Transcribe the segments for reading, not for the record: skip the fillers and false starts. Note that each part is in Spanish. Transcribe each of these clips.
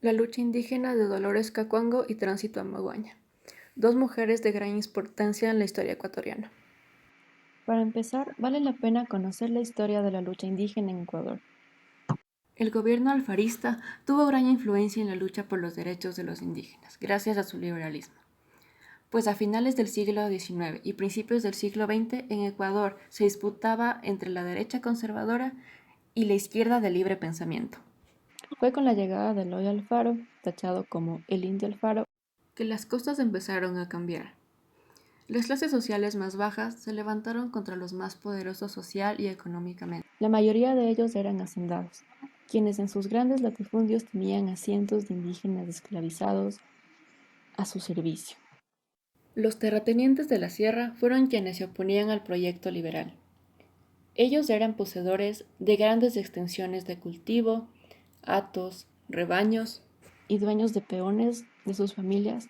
La lucha indígena de Dolores Cacuango y Tránsito Amaguaña, dos mujeres de gran importancia en la historia ecuatoriana. Para empezar, vale la pena conocer la historia de la lucha indígena en Ecuador. El gobierno alfarista tuvo gran influencia en la lucha por los derechos de los indígenas, gracias a su liberalismo. Pues a finales del siglo XIX y principios del siglo XX en Ecuador se disputaba entre la derecha conservadora y la izquierda de libre pensamiento. Fue con la llegada de Eloy Alfaro, tachado como el Indio Alfaro, Que las cosas empezaron a cambiar. Las clases sociales más bajas se levantaron contra los más poderosos social y económicamente. la mayoría de ellos eran hacendados, quienes en sus grandes latifundios tenían a cientos de indígenas esclavizados a su servicio. Los terratenientes de la sierra fueron quienes se oponían al proyecto liberal. Ellos eran poseedores de grandes extensiones de cultivo, hatos, rebaños, Y dueños de peones de sus familias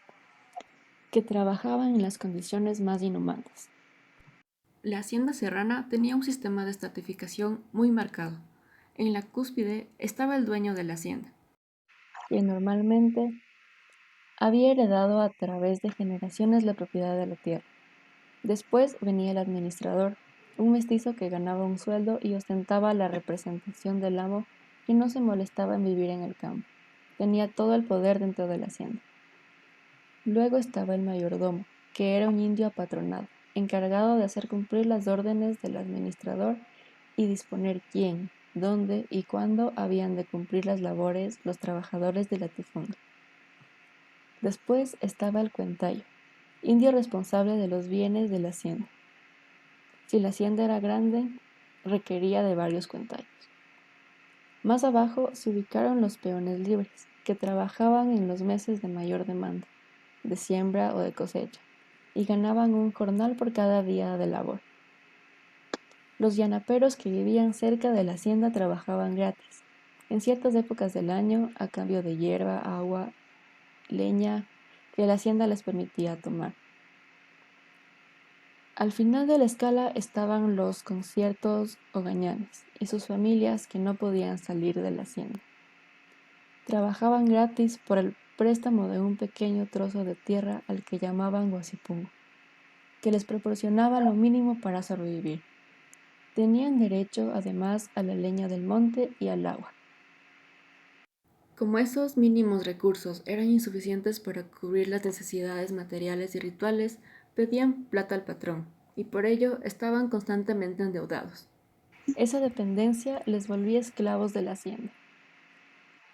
que trabajaban en las condiciones más inhumanas. la hacienda serrana tenía un sistema de estratificación muy marcado. En la cúspide estaba el dueño de la hacienda. Que normalmente había heredado a través de generaciones la propiedad de la tierra. Después venía el administrador, un mestizo que ganaba un sueldo y ostentaba la representación del amo y no se molestaba en vivir en el campo. Tenía todo el poder dentro de la hacienda. Luego estaba el mayordomo, que era un indio apatronado, encargado de hacer cumplir las órdenes del administrador y disponer quién, dónde y cuándo habían de cumplir las labores los trabajadores del latifundio. Después estaba el cuentayo, indio responsable de los bienes de la hacienda. Si la hacienda era grande, requería de varios cuentayos. Más abajo se ubicaron los peones libres, que trabajaban en los meses de mayor demanda, de siembra o de cosecha, y ganaban un jornal por cada día de labor. Los yanaperos que vivían cerca de la hacienda trabajaban gratis, en ciertas épocas del año, a cambio de hierba, agua, leña, que la hacienda les permitía tomar. Al final de la escala estaban los conciertos o gañanes y sus familias que no podían salir de la hacienda. Trabajaban gratis por el préstamo de un pequeño trozo de tierra al que llamaban guasipungo, que les proporcionaba lo mínimo para sobrevivir. Tenían derecho además a la leña del monte y al agua. Como esos mínimos recursos eran insuficientes para cubrir las necesidades materiales y rituales, pedían plata al patrón, y por ello estaban constantemente endeudados. Esa dependencia les volvía esclavos de la hacienda.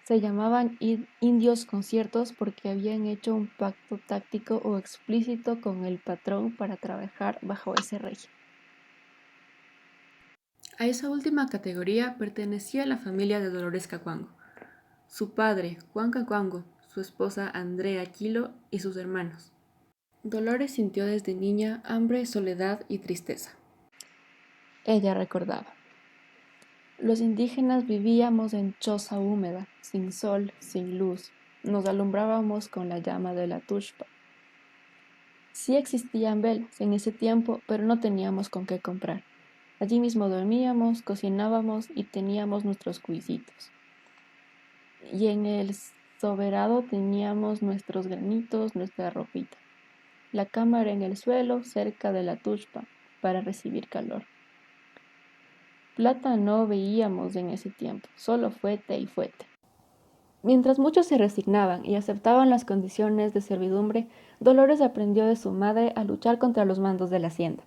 Se llamaban indios conciertos porque habían hecho un pacto táctico o explícito con el patrón para trabajar bajo ese régimen. A esa última categoría pertenecía la familia de Dolores Cacuango, su padre, Juan Cacuango, su esposa Andrea Quilo y sus hermanos. Dolores sintió desde niña hambre, soledad y tristeza. Ella recordaba. Los indígenas vivíamos en choza húmeda, sin sol, sin luz. Nos alumbrábamos con la llama de la tushpa. Sí existían velas en ese tiempo, pero no teníamos con qué comprar. Allí mismo dormíamos, cocinábamos y teníamos nuestros cuisitos. Y en el soberado teníamos nuestros granitos, nuestra ropita. La cámara en el suelo, cerca de la tushpa, para recibir calor. Plata no veíamos en ese tiempo, solo fuete y fuete. Mientras muchos se resignaban y aceptaban las condiciones de servidumbre, Dolores aprendió de su madre a luchar contra los mandos de la hacienda.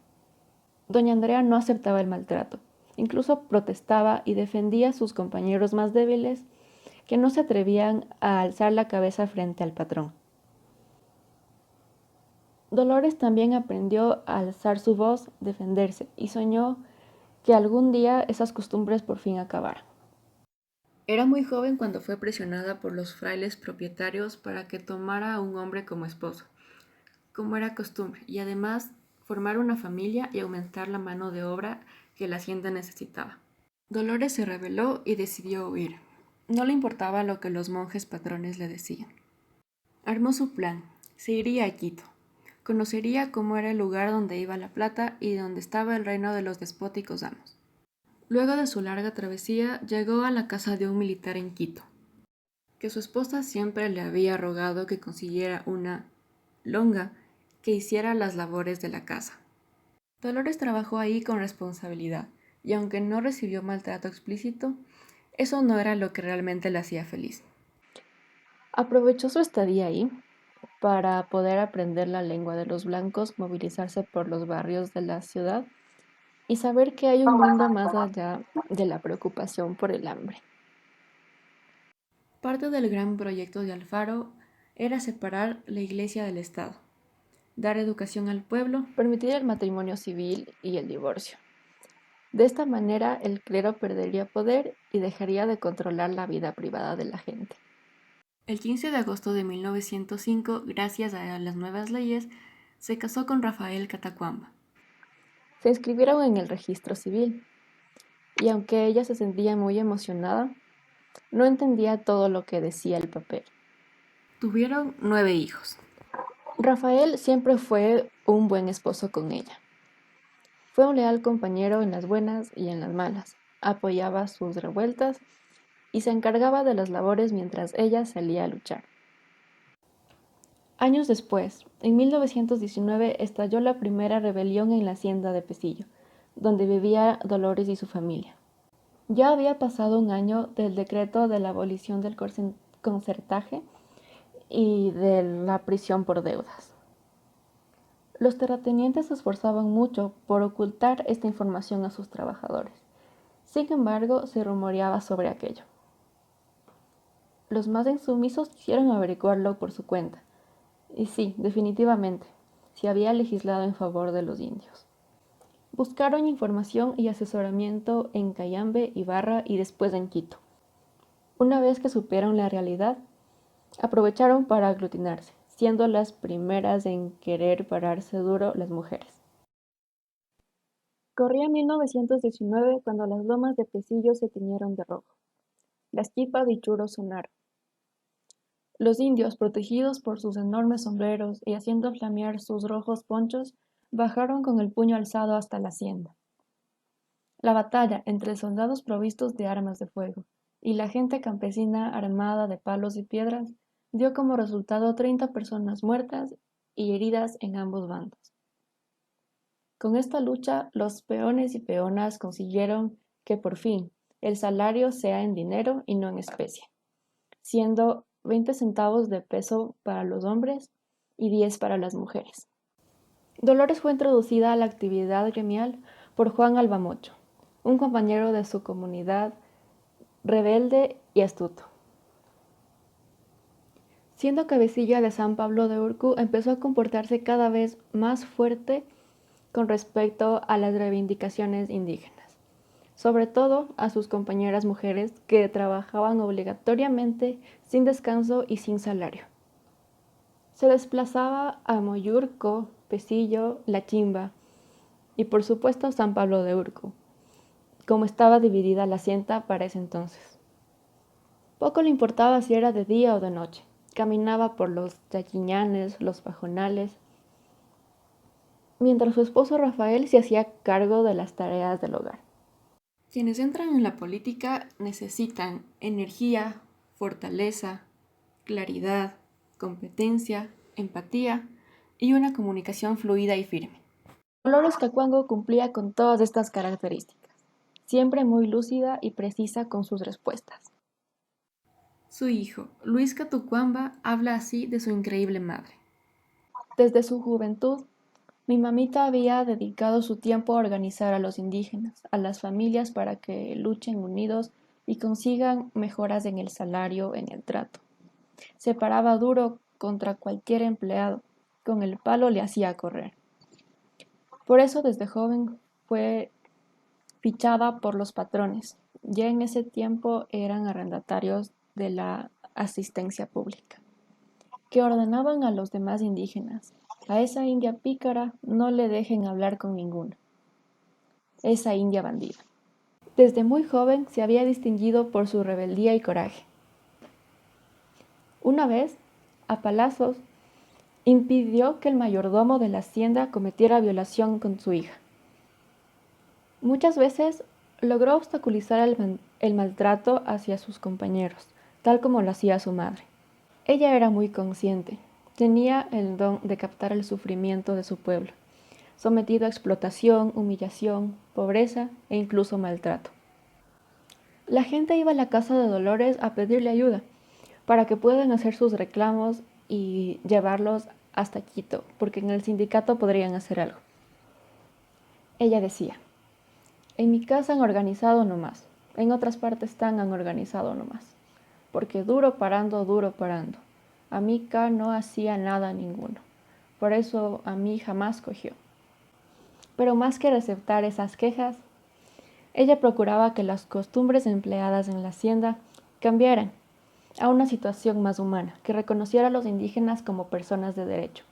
Doña Andrea no aceptaba el maltrato, incluso protestaba y defendía a sus compañeros más débiles que no se atrevían a alzar la cabeza frente al patrón. Dolores también aprendió a alzar su voz, defenderse, y soñó que algún día esas costumbres por fin acabaran. Era muy joven cuando fue presionada por los frailes propietarios para que tomara a un hombre como esposo, como era costumbre, y además formar una familia y aumentar la mano de obra que la hacienda necesitaba. Dolores se rebeló y decidió huir. No le importaba lo que los monjes patrones le decían. Armó su plan. Se iría a Quito. Conocería cómo era el lugar donde iba la plata y donde estaba el reino de los despóticos amos. Luego de su larga travesía, llegó a la casa de un militar en Quito. que su esposa siempre le había rogado que consiguiera una longa que hiciera las labores de la casa. Dolores trabajó ahí con responsabilidad, y aunque no recibió maltrato explícito, eso no era lo que realmente la hacía feliz. Aprovechó su estadía ahí para poder aprender la lengua de los blancos, movilizarse por los barrios de la ciudad y saber que hay un mundo más allá de la preocupación por el hambre. Parte del gran proyecto de Alfaro era separar la Iglesia del Estado, dar educación al pueblo, Permitir el matrimonio civil y el divorcio. De esta manera, el clero perdería poder y dejaría de controlar la vida privada de la gente. El 15 de agosto de 1905, gracias a las nuevas leyes, se casó con Rafael Catacuamba. Se inscribieron en el registro civil y aunque ella se sentía muy emocionada, no entendía todo lo que decía el papel. Tuvieron 9 hijos. Rafael siempre fue un buen esposo con ella. Fue un leal compañero en las buenas y en las malas. Apoyaba sus revueltas y se encargaba de las labores mientras ella salía a luchar. Años después, en 1919, estalló la primera rebelión en la hacienda de Pesillo, donde vivía Dolores y su familia. Ya había pasado un año del decreto de la abolición del concertaje y de la prisión por deudas. Los terratenientes se esforzaban mucho por ocultar esta información a sus trabajadores. Sin embargo, se rumoreaba sobre aquello. Los más insumisos quisieron averiguarlo por su cuenta. Y sí, definitivamente, se había legislado en favor de los indios. Buscaron información y asesoramiento en Cayambe, Ibarra y después en Quito. Una vez que supieron la realidad, aprovecharon para aglutinarse, siendo las primeras en querer pararse duro las mujeres. Corría 1919 cuando las lomas de Pesillo se tiñeron de rojo. Las chipas y churos sonaron. Los indios, protegidos por sus enormes sombreros y haciendo flamear sus rojos ponchos, bajaron con el puño alzado hasta la hacienda. La batalla entre soldados provistos de armas de fuego y la gente campesina armada de palos y piedras dio como resultado 30 personas muertas y heridas en ambos bandos. Con esta lucha, los peones y peonas consiguieron que por fin el salario sea en dinero y no en especie, siendo 20 centavos de peso para los hombres y 10 para las mujeres. Dolores fue introducida a la actividad gremial por Juan Albamocho, un compañero de su comunidad rebelde y astuto. Siendo cabecilla de San Pablo de Urcu, empezó a comportarse cada vez más fuerte con respecto a las reivindicaciones indígenas, sobre todo a sus compañeras mujeres que trabajaban obligatoriamente sin descanso y sin salario. Se desplazaba a Moyurco, Pesillo, La Chimba y por supuesto San Pablo de Urcu, como estaba dividida la hacienda para ese entonces. Poco le importaba si era de día o de noche. Caminaba por los yaquiñanes, los pajonales, mientras su esposo Rafael se hacía cargo de las tareas del hogar. Quienes entran en la política necesitan energía, fortaleza, claridad, competencia, empatía y una comunicación fluida y firme. Dolores Cacuango cumplía con todas estas características, siempre muy lúcida y precisa con sus respuestas. Su hijo, Luis Catucuamba, habla así de su increíble madre. Desde su juventud, mi mamita había dedicado su tiempo a organizar a los indígenas, a las familias para que luchen unidos y consigan mejoras en el salario, en el trato. Se paraba duro contra cualquier empleado, con el palo le hacía correr. Por eso desde joven fue fichada por los patrones. Ya en ese tiempo eran arrendatarios de la asistencia pública, que ordenaban a los demás indígenas: a esa india pícara no le dejen hablar con ninguno, esa india bandida. Desde muy joven se había distinguido por su rebeldía y coraje. Una vez, a palazos, impidió que el mayordomo de la hacienda cometiera violación con su hija. Muchas veces logró obstaculizar el maltrato hacia sus compañeros, tal como lo hacía su madre. Ella era muy consciente, tenía el don de captar el sufrimiento de su pueblo, sometido a explotación, humillación, pobreza e incluso maltrato. La gente iba a la casa de Dolores a pedirle ayuda para que puedan hacer sus reclamos y llevarlos hasta Quito, porque en el sindicato podrían hacer algo. Ella decía: en mi casa han organizado nomás, en otras partes han organizado nomás, porque duro parando, a mí acá no hacía nada ninguno, por eso a mí jamás cogió. Pero más que receptar esas quejas, ella procuraba que las costumbres empleadas en la hacienda cambiaran a una situación más humana, que reconociera a los indígenas como personas de derecho.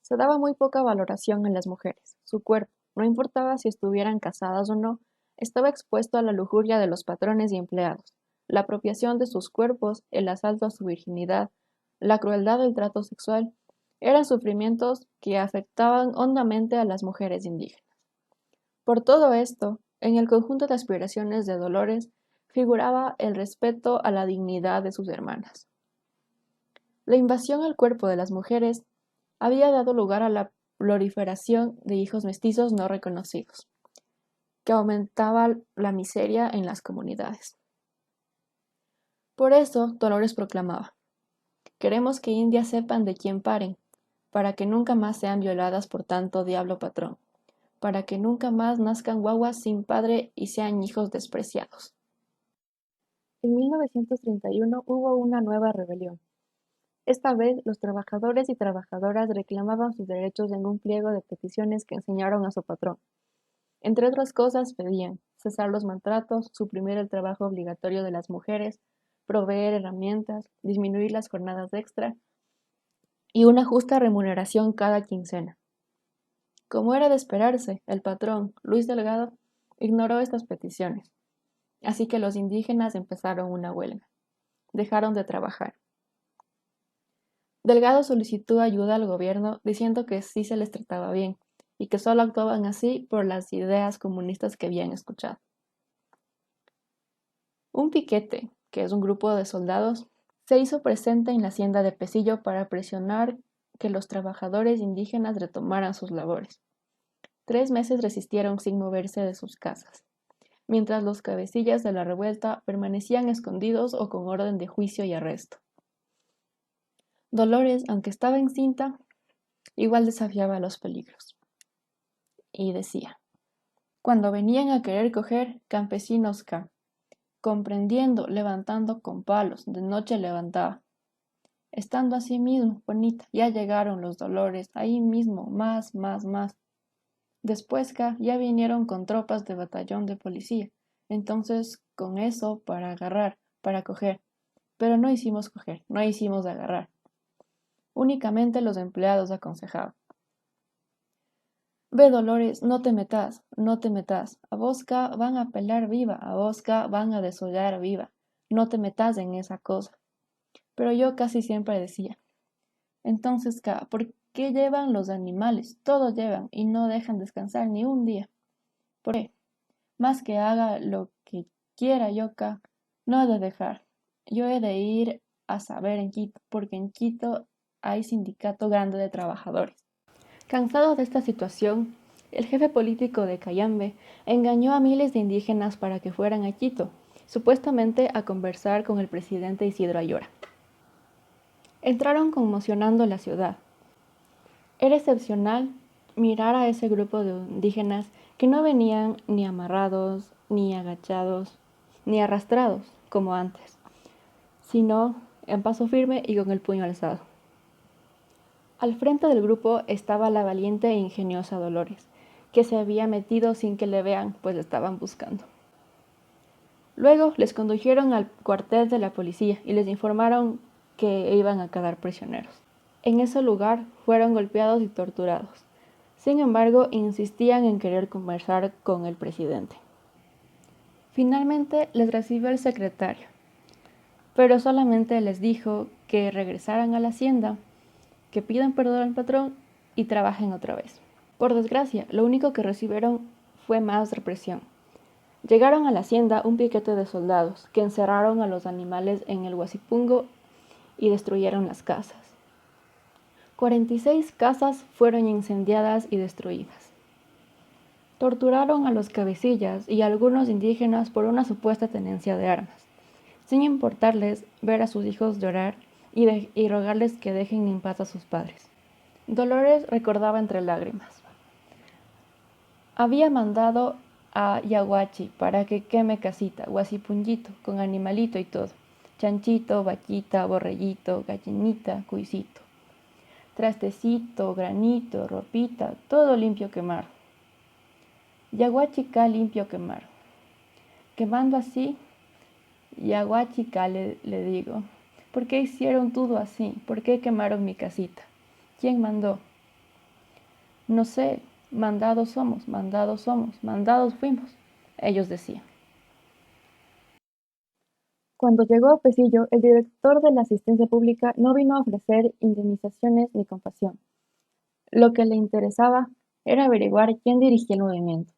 Se daba muy poca valoración en las mujeres. Su cuerpo, no importaba si estuvieran casadas o no, estaba expuesto a la lujuria de los patrones y empleados, la apropiación de sus cuerpos, el asalto a su virginidad, la crueldad del trato sexual, eran sufrimientos que afectaban hondamente a las mujeres indígenas. Por todo esto, en el conjunto de aspiraciones de Dolores figuraba el respeto a la dignidad de sus hermanas. La invasión al cuerpo de las mujeres había dado lugar a la proliferación de hijos mestizos no reconocidos, que aumentaba la miseria en las comunidades. Por eso, Dolores proclamaba: queremos que indias sepan de quién paren, para que nunca más sean violadas por tanto diablo patrón, para que nunca más nazcan guaguas sin padre y sean hijos despreciados. En 1931 hubo una nueva rebelión. Esta vez, los trabajadores y trabajadoras reclamaban sus derechos en un pliego de peticiones que enseñaron a su patrón. Entre otras cosas, pedían cesar los maltratos, suprimir el trabajo obligatorio de las mujeres, proveer herramientas, disminuir las jornadas extra y una justa remuneración cada quincena. Como era de esperarse, el patrón, Luis Delgado, ignoró estas peticiones. Así que los indígenas empezaron una huelga. Dejaron de trabajar. Delgado solicitó ayuda al gobierno diciendo que sí se les trataba bien y que solo actuaban así por las ideas comunistas que habían escuchado. Un piquete, que es un grupo de soldados, se hizo presente en la hacienda de Pesillo para presionar que los trabajadores indígenas retomaran sus labores. 3 meses resistieron sin moverse de sus casas, mientras los cabecillas de la revuelta permanecían escondidos o con orden de juicio y arresto. Dolores, aunque estaba encinta, igual desafiaba los peligros. Y decía: cuando venían a querer coger, campesinos K, comprendiendo, levantando con palos, de noche levantaba. Estando así mismo, bonita, ya llegaron los Dolores, ahí mismo, más. Después K, ya vinieron con tropas de batallón de policía, entonces con eso para agarrar, para coger. Pero no hicimos coger, no hicimos agarrar. Únicamente los empleados aconsejaban. Ve, Dolores, no te metas, a vos K van a pelar viva, a vos K van a desollar viva, no te metas en esa cosa. Pero yo casi siempre decía: entonces K, ¿por qué llevan los animales? Todos llevan y no dejan descansar ni un día. ¿Por qué? Más que haga lo que quiera yo K, no he de dejar. Yo he de ir a saber en Quito, porque en Quito hay sindicato grande de trabajadores. Cansado de esta situación, el jefe político de Cayambe engañó a miles de indígenas para que fueran a Quito, supuestamente a conversar con el presidente Isidro Ayora. Entraron conmocionando la ciudad. Era excepcional mirar a ese grupo de indígenas que no venían ni amarrados, ni agachados, ni arrastrados, como antes, sino en paso firme y con el puño alzado. Al frente del grupo estaba la valiente e ingeniosa Dolores, que se había metido sin que le vean, pues la estaban buscando. Luego les condujeron al cuartel de la policía y les informaron que iban a quedar prisioneros. En ese lugar fueron golpeados y torturados. Sin embargo, insistían en querer conversar con el presidente. Finalmente les recibió el secretario, pero solamente les dijo que regresaran a la hacienda, que pidan perdón al patrón y trabajen otra vez. Por desgracia, lo único que recibieron fue más represión. Llegaron a la hacienda un piquete de soldados que encerraron a los animales en el Huasipungo y destruyeron las casas. 46 casas fueron incendiadas y destruidas. Torturaron a los cabecillas y a algunos indígenas por una supuesta tenencia de armas, sin importarles ver a sus hijos llorar y rogarles que dejen en paz a sus padres. Dolores recordaba entre lágrimas. Había mandado a Yaguachi para que queme casita, Huasipunyito, con animalito y todo. Chanchito, vaquita, borrellito, gallinita, cuisito. Trastecito, granito, ropita, todo limpio quemar. Yaguachica limpio quemar. Quemando así, Yaguachica le digo, ¿por qué hicieron todo así? ¿Por qué quemaron mi casita? ¿Quién mandó? No sé, mandados somos, mandados fuimos, ellos decían. Cuando llegó a Pesillo, el director de la asistencia pública no vino a ofrecer indemnizaciones ni compasión. Lo que le interesaba era averiguar quién dirigía el movimiento.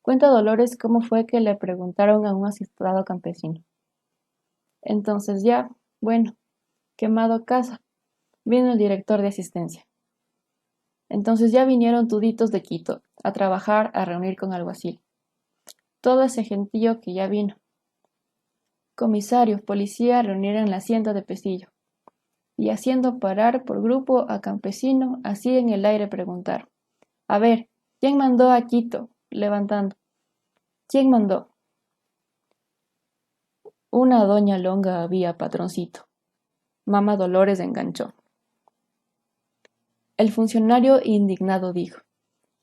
Cuenta Dolores cómo fue que le preguntaron a un asustado campesino. Entonces ya, bueno, quemado casa, vino el director de asistencia. Entonces ya vinieron tuditos de Quito, a trabajar, a reunir con alguacil. Todo ese gentío que ya vino. Comisario, policía, reunir en la hacienda de Pesillo. Y haciendo parar por grupo a campesino, así en el aire preguntar. A ver, ¿quién mandó a Quito? Levantando. ¿Quién mandó? Una doña longa había, patroncito. Mama Dolores enganchó. El funcionario indignado dijo.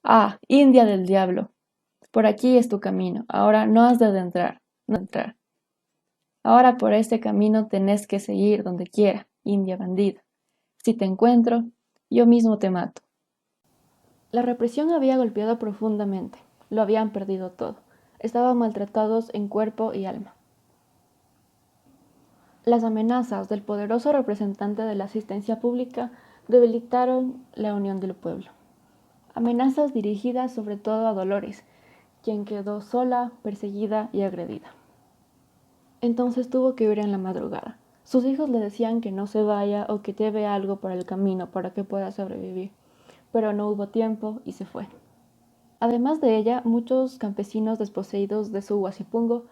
Ah, India del diablo. Por aquí es tu camino. Ahora no has de adentrar, no entrar. Ahora por este camino tenés que seguir donde quiera, India bandida. Si te encuentro, yo mismo te mato. La represión había golpeado profundamente. Lo habían perdido todo. Estaban maltratados en cuerpo y alma. Las amenazas del poderoso representante de la asistencia pública debilitaron la unión del pueblo. Amenazas dirigidas sobre todo a Dolores, quien quedó sola, perseguida y agredida. Entonces tuvo que huir en la madrugada. Sus hijos le decían que no se vaya o que lleve algo por el camino para que pueda sobrevivir, pero no hubo tiempo y se fue. Además de ella, muchos campesinos desposeídos de su Huasipungo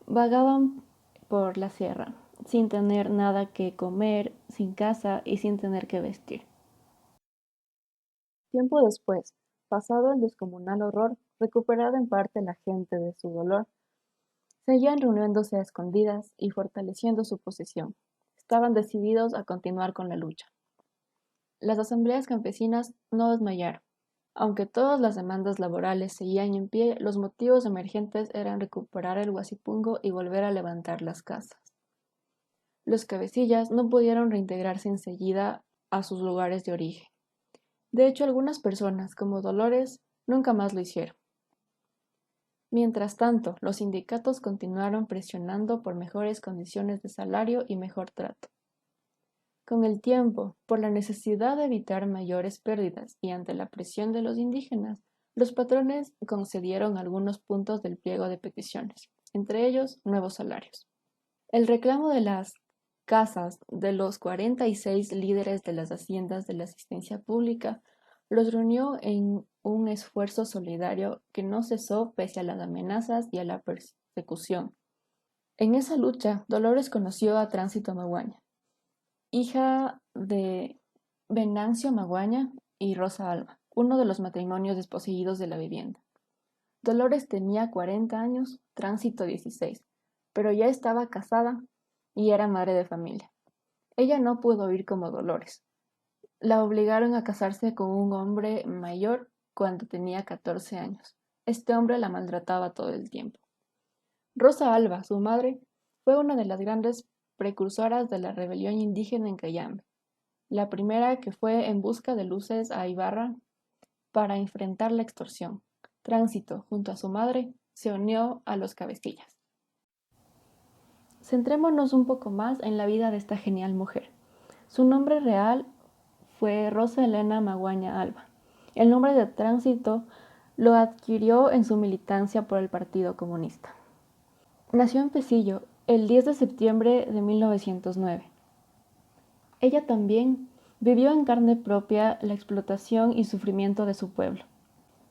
vagaban por la sierra, sin tener nada que comer, sin casa y sin tener que vestir. Tiempo después, pasado el descomunal horror, recuperada en parte la gente de su dolor, seguían reuniéndose a escondidas y fortaleciendo su posición. Estaban decididos a continuar con la lucha. Las asambleas campesinas no desmayaron. Aunque todas las demandas laborales seguían en pie, los motivos emergentes eran recuperar el Huasipungo y volver a levantar las casas. Los cabecillas no pudieron reintegrarse enseguida a sus lugares de origen. De hecho, algunas personas, como Dolores, nunca más lo hicieron. Mientras tanto, los sindicatos continuaron presionando por mejores condiciones de salario y mejor trato. Con el tiempo, por la necesidad de evitar mayores pérdidas y ante la presión de los indígenas, los patrones concedieron algunos puntos del pliego de peticiones, entre ellos nuevos salarios. El reclamo de las casas de los 46 líderes de las haciendas de la asistencia pública los reunió en un esfuerzo solidario que no cesó pese a las amenazas y a la persecución. En esa lucha, Dolores conoció a Tránsito Maguaña, hija de Venancio Maguaña y Rosa Alba, uno de los matrimonios desposeídos de la vivienda. Dolores tenía 40 años, Tránsito 16, pero ya estaba casada y era madre de familia. Ella no pudo ir como Dolores. La obligaron a casarse con un hombre mayor cuando tenía 14 años. Este hombre la maltrataba todo el tiempo. Rosa Alba, su madre, fue una de las grandes precursoras de la rebelión indígena en Cayambe, la primera que fue en busca de luces a Ibarra para enfrentar la extorsión. Tránsito, junto a su madre, se unió a los cabecillas. Centrémonos un poco más en la vida de esta genial mujer. Su nombre real fue Rosa Elena Maguaña Alba. El nombre de Tránsito lo adquirió en su militancia por el Partido Comunista. Nació en Pesillo el 10 de septiembre de 1909. Ella también vivió en carne propia la explotación y sufrimiento de su pueblo.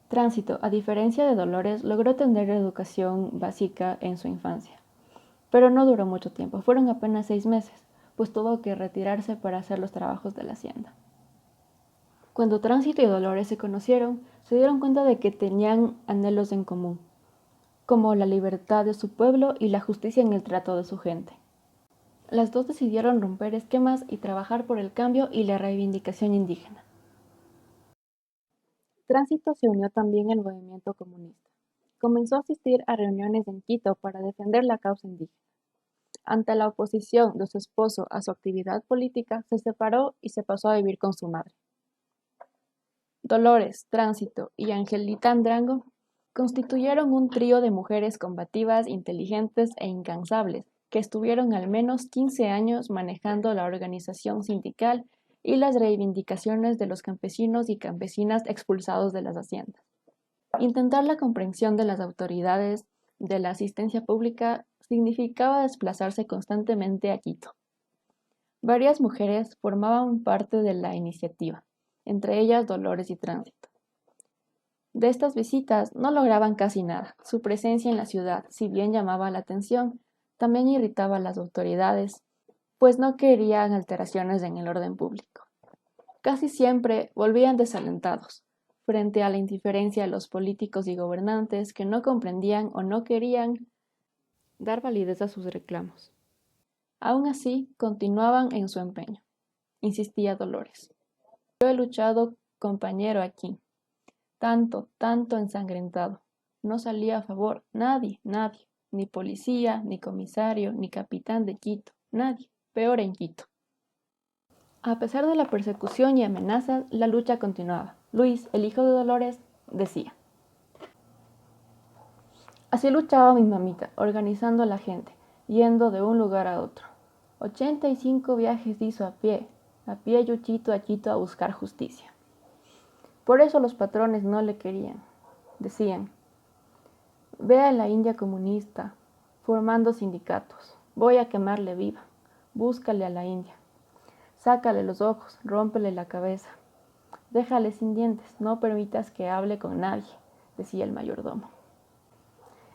Tránsito, a diferencia de Dolores, logró tener educación básica en su infancia, pero no duró mucho tiempo, fueron apenas 6 meses, pues tuvo que retirarse para hacer los trabajos de la hacienda. Cuando Tránsito y Dolores se conocieron, se dieron cuenta de que tenían anhelos en común, como la libertad de su pueblo y la justicia en el trato de su gente. Las dos decidieron romper esquemas y trabajar por el cambio y la reivindicación indígena. Tránsito se unió también al movimiento comunista. Comenzó a asistir a reuniones en Quito para defender la causa indígena. Ante la oposición de su esposo a su actividad política, se separó y se pasó a vivir con su madre. Dolores, Tránsito y Angelita Andrango constituyeron un trío de mujeres combativas, inteligentes e incansables, que estuvieron al menos 15 años manejando la organización sindical y las reivindicaciones de los campesinos y campesinas expulsados de las haciendas. Intentar la comprensión de las autoridades de la asistencia pública significaba desplazarse constantemente a Quito. Varias mujeres formaban parte de la iniciativa, entre ellas Dolores y Tránsito. De estas visitas no lograban casi nada. Su presencia en la ciudad, si bien llamaba la atención, también irritaba a las autoridades, pues no querían alteraciones en el orden público. Casi siempre volvían desalentados, frente a la indiferencia de los políticos y gobernantes que no comprendían o no querían dar validez a sus reclamos. Aún así, continuaban en su empeño. Insistía Dolores. Yo he luchado, compañero, aquí. Tanto ensangrentado. No salía a favor nadie, ni policía, ni comisario, ni capitán de Quito, nadie, peor en Quito. A pesar de la persecución y amenazas, la lucha continuaba. Luis, el hijo de Dolores, decía: así luchaba mi mamita, organizando a la gente, yendo de un lugar a otro. 85 viajes hizo a pie Yuchito a Quito a buscar justicia. Por eso los patrones no le querían. Decían: ve a la India comunista, formando sindicatos. Voy a quemarle viva. Búscale a la India. Sácale los ojos, rómpele la cabeza. Déjale sin dientes, no permitas que hable con nadie, decía el mayordomo.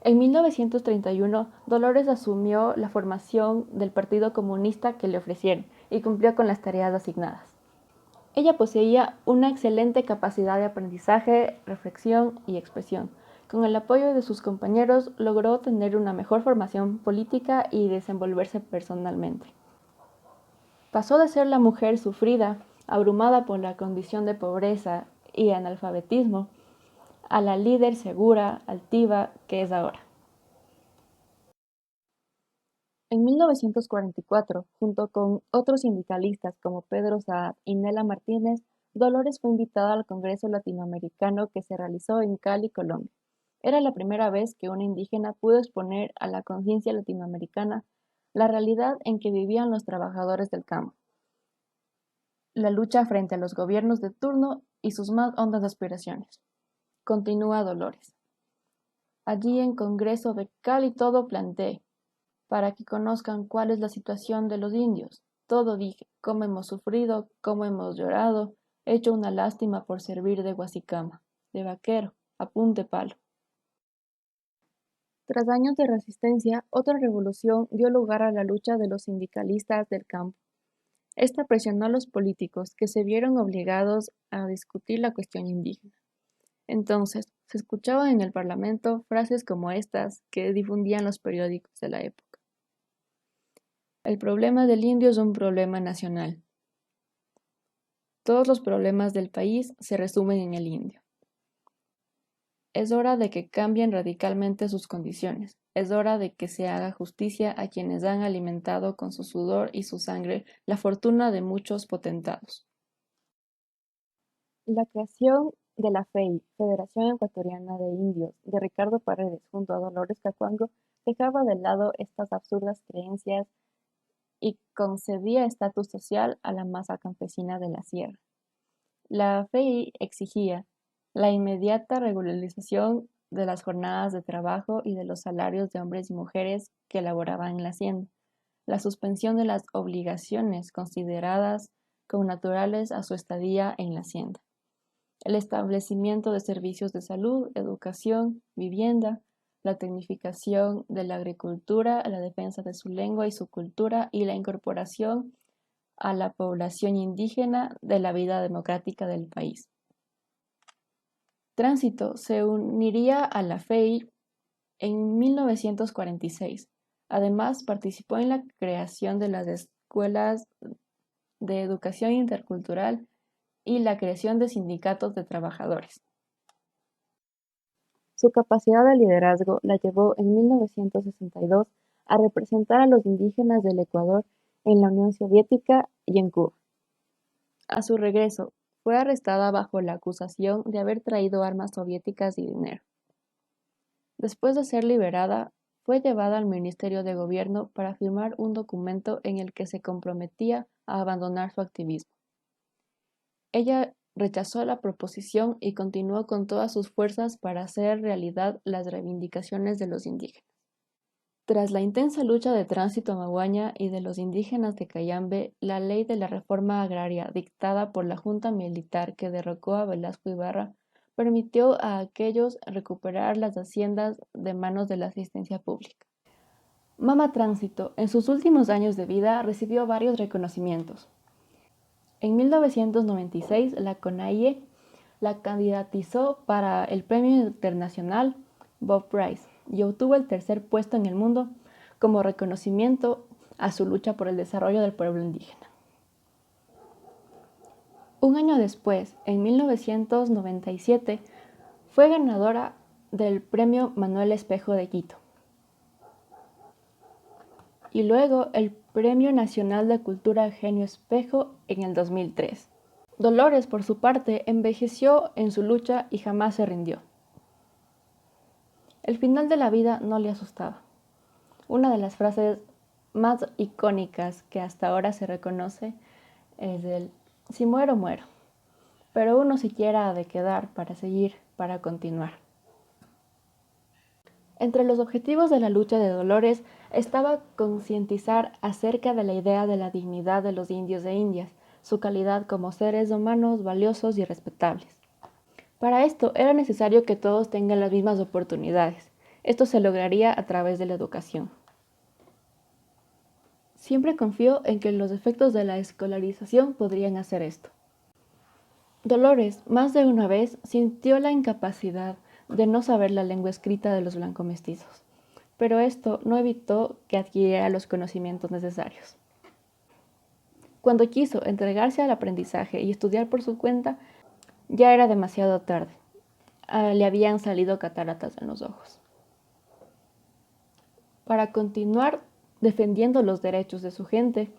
En 1931, Dolores asumió la formación del Partido Comunista que le ofrecieron y cumplió con las tareas asignadas. Ella poseía una excelente capacidad de aprendizaje, reflexión y expresión. Con el apoyo de sus compañeros logró tener una mejor formación política y desenvolverse personalmente. Pasó de ser la mujer sufrida, abrumada por la condición de pobreza y analfabetismo, a la líder segura, altiva que es ahora. En 1944, junto con otros sindicalistas como Pedro Saad y Nela Martínez, Dolores fue invitada al Congreso Latinoamericano que se realizó en Cali, Colombia. Era la primera vez que una indígena pudo exponer a la conciencia latinoamericana la realidad en que vivían los trabajadores del campo, la lucha frente a los gobiernos de turno y sus más hondas aspiraciones. Continúa Dolores. Allí en Congreso de Cali todo planteé, para que conozcan cuál es la situación de los indios. Todo dije, cómo hemos sufrido, cómo hemos llorado, hecho una lástima por servir de guasicama, de vaquero, a punte palo. Tras años de resistencia, otra revolución dio lugar a la lucha de los sindicalistas del campo. Esta presionó a los políticos, que se vieron obligados a discutir la cuestión indígena. Entonces, se escuchaban en el Parlamento frases como estas que difundían los periódicos de la época. El problema del indio es un problema nacional. Todos los problemas del país se resumen en el indio. Es hora de que cambien radicalmente sus condiciones. Es hora de que se haga justicia a quienes han alimentado con su sudor y su sangre la fortuna de muchos potentados. La creación de la FEI, Federación Ecuatoriana de Indios, de Ricardo Paredes junto a Dolores Cacuango, dejaba de lado estas absurdas creencias y concedía estatus social a la masa campesina de la sierra. La FEI exigía la inmediata regularización de las jornadas de trabajo y de los salarios de hombres y mujeres que laboraban en la hacienda, la suspensión de las obligaciones consideradas connaturales a su estadía en la hacienda, el establecimiento de servicios de salud, educación, vivienda, la tecnificación de la agricultura, la defensa de su lengua y su cultura y la incorporación a la población indígena de la vida democrática del país. Tránsito se uniría a la FEI en 1946. Además, participó en la creación de las escuelas de educación intercultural y la creación de sindicatos de trabajadores. Su capacidad de liderazgo la llevó en 1962 a representar a los indígenas del Ecuador en la Unión Soviética y en Cuba. A su regreso, fue arrestada bajo la acusación de haber traído armas soviéticas y dinero. Después de ser liberada, fue llevada al Ministerio de Gobierno para firmar un documento en el que se comprometía a abandonar su activismo. Ella rechazó la proposición y continuó con todas sus fuerzas para hacer realidad las reivindicaciones de los indígenas. Tras la intensa lucha de Tránsito Maguaña y de los indígenas de Cayambe, la ley de la reforma agraria dictada por la Junta Militar que derrocó a Velasco Ibarra permitió a aquellos recuperar las haciendas de manos de la asistencia pública. Mama Tránsito, en sus últimos años de vida, recibió varios reconocimientos. En 1996, la CONAIE la candidatizó para el Premio Internacional Bob Price y obtuvo el tercer puesto en el mundo como reconocimiento a su lucha por el desarrollo del pueblo indígena. Un año después, en 1997, fue ganadora del Premio Manuel Espejo de Quito y luego el Premio Nacional de Cultura Eugenio Espejo en el 2003. Dolores, por su parte, envejeció en su lucha y jamás se rindió. El final de la vida no le asustaba. Una de las frases más icónicas que hasta ahora se reconoce es el "si muero, muero", pero uno siquiera ha de quedar para seguir, para continuar. Entre los objetivos de la lucha de Dolores estaba concientizar acerca de la idea de la dignidad de los indios e indias, su calidad como seres humanos valiosos y respetables. Para esto era necesario que todos tengan las mismas oportunidades. Esto se lograría a través de la educación. Siempre confió en que los efectos de la escolarización podrían hacer esto. Dolores, más de una vez, sintió la incapacidad de no saber la lengua escrita de los blanco-mestizos, pero esto no evitó que adquiriera los conocimientos necesarios. Cuando quiso entregarse al aprendizaje y estudiar por su cuenta, ya era demasiado tarde. Le habían salido cataratas en los ojos. Para continuar defendiendo los derechos de su gente,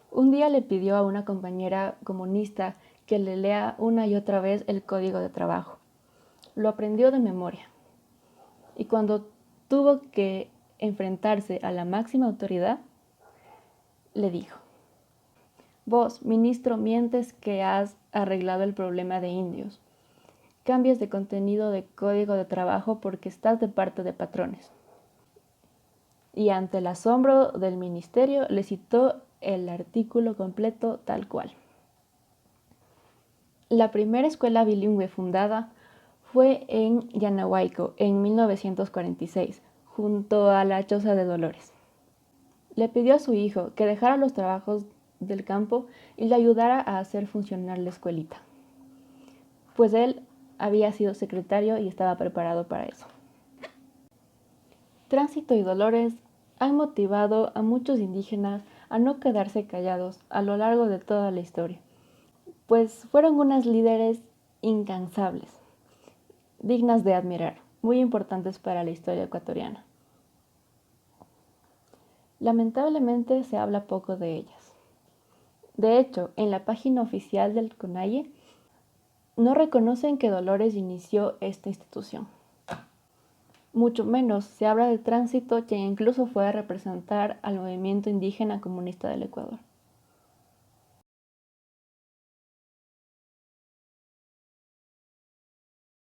un día le pidió a una compañera comunista que le lea una y otra vez el Código de Trabajo. Lo aprendió de memoria. Y cuando tuvo que enfrentarse a la máxima autoridad, le dijo: "Vos, ministro, mientes que has arreglado el problema de indios. Cambias de contenido de Código de Trabajo porque estás de parte de patrones". Y ante el asombro del ministerio le citó el artículo completo tal cual. La primera escuela bilingüe fundada fue en Yanahuayco en 1946, junto a la Choza de Dolores. Le pidió a su hijo que dejara los trabajos del campo y le ayudara a hacer funcionar la escuelita, pues él había sido secretario y estaba preparado para eso. Tránsito y Dolores han motivado a muchos indígenas a no quedarse callados a lo largo de toda la historia, pues fueron unas líderes incansables, dignas de admirar, muy importantes para la historia ecuatoriana. Lamentablemente se habla poco de ellas. De hecho, en la página oficial del CONAIE no reconocen que Dolores inició esta institución. Mucho menos se habla de Tránsito, quien incluso fue a representar al movimiento indígena comunista del Ecuador.